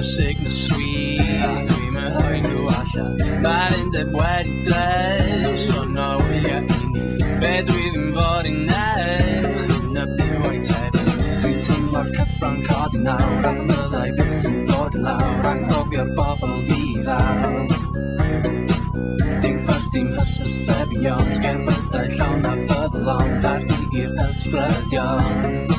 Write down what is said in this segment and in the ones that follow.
bwysig na sweet a dwi'n rhoi nhw allan. Mae'r undeb wedi dweud os hwnna wyliau i ni. Be dwi ddim fod i wneud yn y byw o'i tebyg. Dwi'n teimlo'r cyffro'n codi nawr ac fyddai byth yn dod yn lawr anghofio'r bobl fi ddaw. Dim ffas dim hysbysebion sgerbydau llawn a fyddlon dar ti i'r ysbrydion.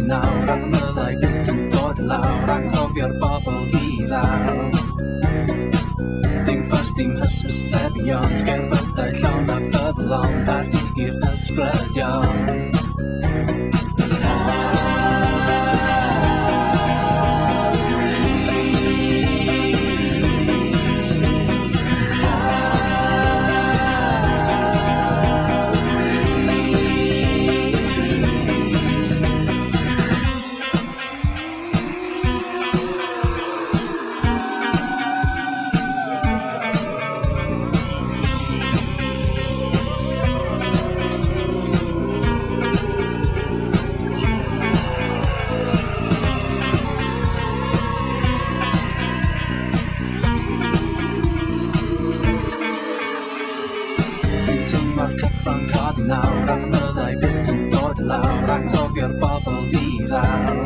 Nawr ac myddai byth yn dod lawr anghofio'r bobl fi ddaw. Dim ffas dim hysbysebion sgerbydau llawn a fyddlon dar ti i'r ysbrydion. Nawr ac myddai byth yn dod lawr anghofio'r bobl fi ddaw.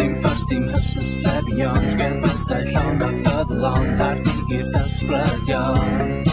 Dim ffas dim hysbysebion sgerbydau llawn a fyddlon dar ti i'r ysbrydion.